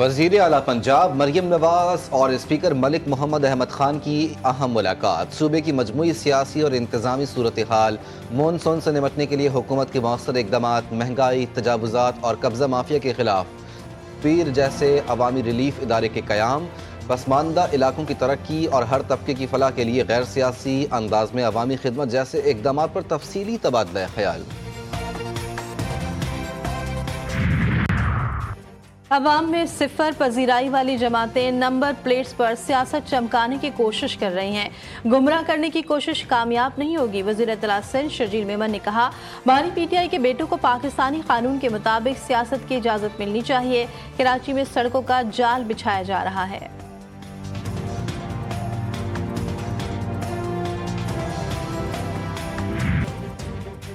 وزیر اعلیٰ پنجاب مریم نواز اور اسپیکر ملک محمد احمد خان کی اہم ملاقات۔ صوبے کی مجموعی سیاسی اور انتظامی صورتحال، مونسون سے نمٹنے کے لیے حکومت کے مؤثر اقدامات، مہنگائی، تجاوزات اور قبضہ مافیا کے خلاف پیر جیسے عوامی ریلیف ادارے کے قیام، پسماندہ علاقوں کی ترقی اور ہر طبقے کی فلاح کے لیے غیر سیاسی انداز میں عوامی خدمت جیسے اقدامات پر تفصیلی تبادلہ خیال۔ عوام میں صفر پذیرائی والی جماعتیں نمبر پلیٹس پر سیاست چمکانے کی کوشش کر رہی ہیں، گمراہ کرنے کی کوشش کامیاب نہیں ہوگی۔ وزیر اطلاع سندھ شرجیل میمن نے کہا، ہماری پی ٹی آئی کے بیٹوں کو پاکستانی قانون کے مطابق سیاست کی اجازت ملنی چاہیے۔ کراچی میں سڑکوں کا جال بچھایا جا رہا ہے۔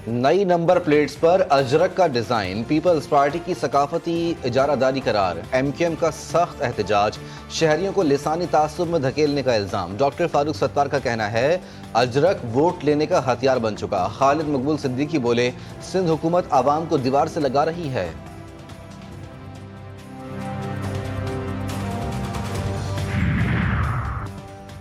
نئی نمبر پلیٹس پر اجرک کا ڈیزائن پیپلز پارٹی کی ثقافتی اجارہ داری قرار، ایم کیو ایم کا سخت احتجاج، شہریوں کو لسانی تعصب میں دھکیلنے کا الزام۔ ڈاکٹر فاروق ستار کا کہنا ہے، اجرک ووٹ لینے کا ہتھیار بن چکا۔ خالد مقبول صدیقی بولے، سندھ حکومت عوام کو دیوار سے لگا رہی ہے۔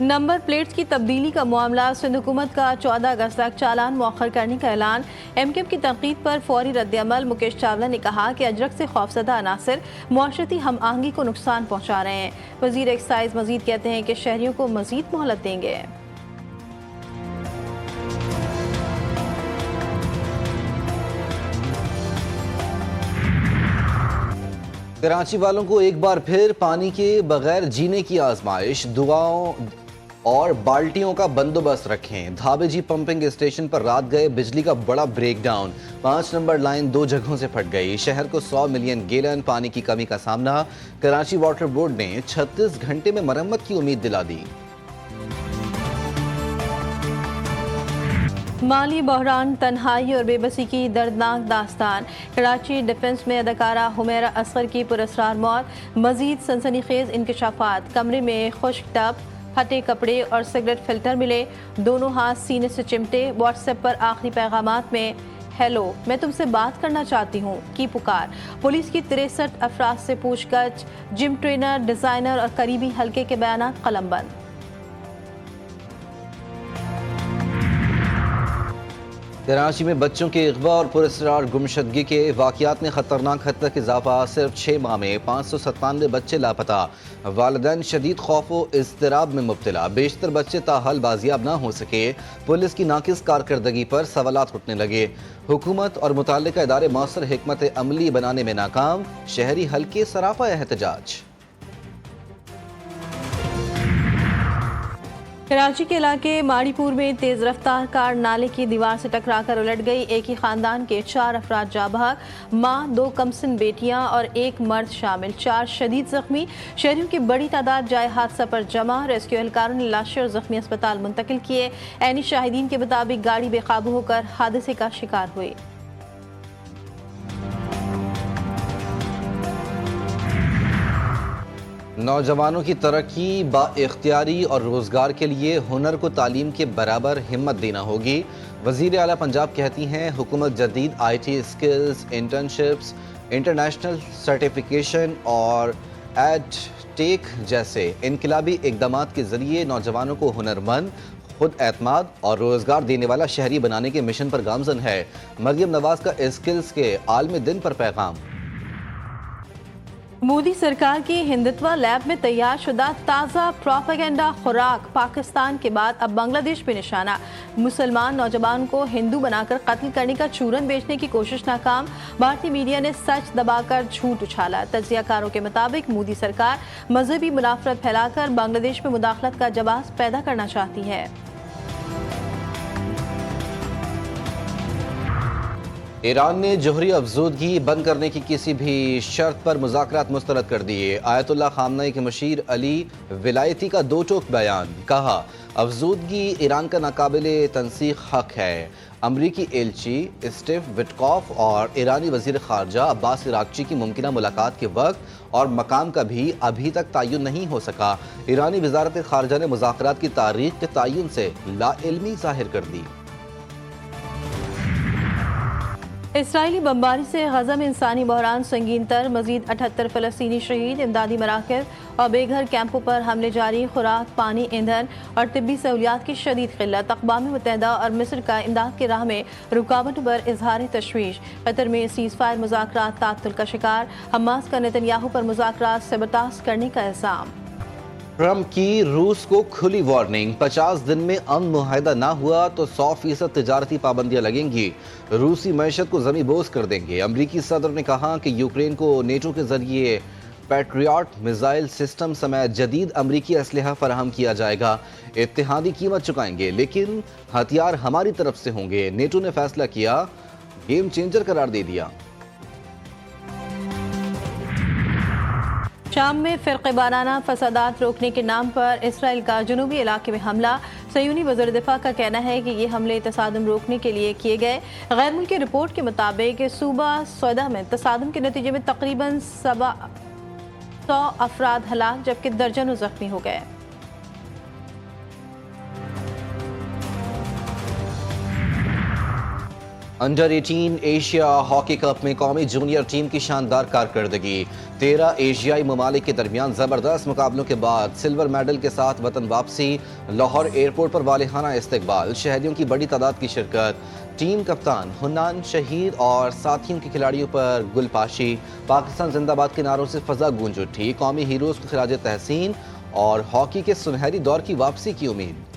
نمبر پلیٹس کی تبدیلی کا معاملہ، سندھ حکومت کا 14 اگست تک چالان مؤخر کرنے کا اعلان۔ ایم کیو ایم کی تنقید پر فوری رد عمل، مکیش چاولہ نے کہا کہ اجرک سے خوفزدہ عناصر معاشرتی ہم آہنگی کو نقصان پہنچا رہے ہیں۔ وزیر ایکسائز مزید کہتے ہیں کہ شہریوں کو مزید مہلت دیں گے۔ کراچی والوں کو ایک بار پھر پانی کے بغیر جینے کی آزمائش، دعاؤں اور بالٹیوں کا بندوبست رکھیں۔ دھابے جی پمپنگ اسٹیشن پر رات گئے بجلی کا بڑا بریک ڈاؤن، 5 نمبر لائن 2 جگہوں سے پھٹ گئی۔ شہر کو 100 ملین گیلن پانی کی کمی کا سامنا، کراچی واٹر بورڈ نے 36 گھنٹے میں مرمت کی امید دلا دی۔ مالی بحران، تنہائی اور بے بسی کی دردناک داستان۔ کراچی ڈیفنس میں اداکارہ حمیرہ اصغر کی پراسرار موت، مزید سنسنی خیز انکشافات۔ کمرے میں خشک ٹب، پھٹے کپڑے اور سگریٹ فلٹر ملے، دونوں ہاتھ سینے سے چمٹے۔ واٹس ایپ پر آخری پیغامات میں ہیلو، میں تم سے بات کرنا چاہتی ہوں کی پکار۔ پولیس کی 63 افراد سے پوچھ گچھ، جم ٹرینر، ڈیزائنر اور قریبی حلقے کے بیانات قلم بند۔ کراچی میں بچوں کے اغوا اور پراسرار گمشدگی کے واقعات میں خطرناک حد تک اضافہ، صرف 6 ماہ میں 597 بچے لاپتہ، والدین شدید خوف و اضطراب میں مبتلا، بیشتر بچے تاحال بازیاب نہ ہو سکے۔ پولیس کی ناقص کارکردگی پر سوالات اٹھنے لگے، حکومت اور متعلقہ ادارے مؤثر حکمت عملی بنانے میں ناکام، شہری حلقے سراپا احتجاج۔ کراچی کے علاقے ماڑی پور میں تیز رفتار کار نالے کی دیوار سے ٹکرا کر الٹ گئی، ایک ہی خاندان کے 4 افراد جاں بحق، ماں، 2 کمسن بیٹیاں اور 1 مرد شامل، 4 شدید زخمی۔ شہریوں کی بڑی تعداد جائے حادثہ پر جمع، ریسکیو اہلکاروں نے لاشیں اور زخمی اسپتال منتقل کیے۔ عینی شاہدین کے مطابق گاڑی بے قابو ہو کر حادثے کا شکار ہوئی۔ نوجوانوں کی ترقی، با اختیاری اور روزگار کے لیے ہنر کو تعلیم کے برابر ہمت دینا ہوگی۔ وزیر اعلیٰ پنجاب کہتی ہیں، حکومت جدید I T skills, internships, international certification اور ایڈ ٹیک جیسے انقلابی اقدامات کے ذریعے نوجوانوں کو ہنرمند، خود اعتماد اور روزگار دینے والا شہری بنانے کے مشن پر گامزن ہے۔ مریم نواز کا اسکلز کے عالمی دن پر پیغام۔ مودی سرکار کی ہندتوا لیب میں تیار شدہ تازہ پروپیگنڈا خوراک، پاکستان کے بعد اب بنگلہ دیش پہ نشانہ۔ مسلمان نوجوان کو ہندو بنا کر قتل کرنے کا چورن بیچنے کی کوشش ناکام، بھارتی میڈیا نے سچ دبا کر جھوٹ اچھالا۔ تجزیہ کاروں کے مطابق مودی سرکار مذہبی منافرت پھیلا کر بنگلہ دیش میں مداخلت کا جواز پیدا کرنا چاہتی ہے۔ ایران نے جوہری افزودگی بند کرنے کی کسی بھی شرط پر مذاکرات مسترد کر دیے۔ آیت اللہ خامنئی کے مشیر علی ولایتی کا 2 ٹوک بیان، کہا افزودگی ایران کا ناقابل تنسیق حق ہے۔ امریکی ایلچی اسٹیو وٹکوف اور ایرانی وزیر خارجہ عباس عراقچی کی ممکنہ ملاقات کے وقت اور مقام کا بھی ابھی تک تعین نہیں ہو سکا۔ ایرانی وزارت خارجہ نے مذاکرات کی تاریخ کے تعین سے لا علمی ظاہر کر دی۔ اسرائیلی بمباری سے غزہ میں انسانی بحران سنگین تر، مزید 78 فلسطینی شہید، امدادی مراکز اور بے گھر کیمپوں پر حملے جاری، خوراک، پانی، ایندھن اور طبی سہولیات کی شدید قلت، اقوام متحدہ اور مصر کا امداد کی راہ میں رکاوٹ پر اظہار تشویش، قطر میں سیز فائر مذاکرات تعطل کا شکار، حماس کا نتنیاہو پر مذاکرات سے برطاس کرنے کا الزام۔ ٹرمپ کی روس کو کھلی وارننگ، 50 دن میں امن معاہدہ نہ ہوا تو 100% تجارتی پابندیاں لگیں گی، روسی معیشت کو زمیں بوس کر دیں گے۔ امریکی صدر نے کہا کہ یوکرین کو نیٹو کے ذریعے پیٹریاٹ میزائل سسٹم سمیت جدید امریکی اسلحہ فراہم کیا جائے گا، اتحادی قیمت چکائیں گے لیکن ہتھیار ہماری طرف سے ہوں گے، نیٹو نے فیصلہ کیا، گیم چینجر قرار دے دیا۔ شام میں فرقہ وارانہ فسادات روکنے کے نام پر اسرائیل کا جنوبی علاقے میں حملہ، صہیونی وزیر دفاع کا کہنا ہے کہ یہ حملے تصادم روکنے کے لیے کیے گئے۔ غیر ملکی رپورٹ کے مطابق صوبہ سویدا میں تصادم کے نتیجے میں تقریباً 100 افراد ہلاک جبکہ درجنوں زخمی ہو گئے۔ انڈر 18 ایشیا ہاکی کپ میں قومی جونیئر ٹیم کی شاندار کارکردگی، 13 ایشیائی ممالک کے درمیان زبردست مقابلوں کے بعد سلور میڈل کے ساتھ وطن واپسی، لاہور ایئرپورٹ پر والہانہ استقبال، شہریوں کی بڑی تعداد کی شرکت، ٹیم کپتان حنان شہید اور ساتھیوں کے کھلاڑیوں پر گل پاشی، پاکستان زندہ باد کے نعروں سے فضا گونج اٹھی، قومی ہیروز کو خراج تحسین اور ہاکی کے سنہری دور کی واپسی کی امید۔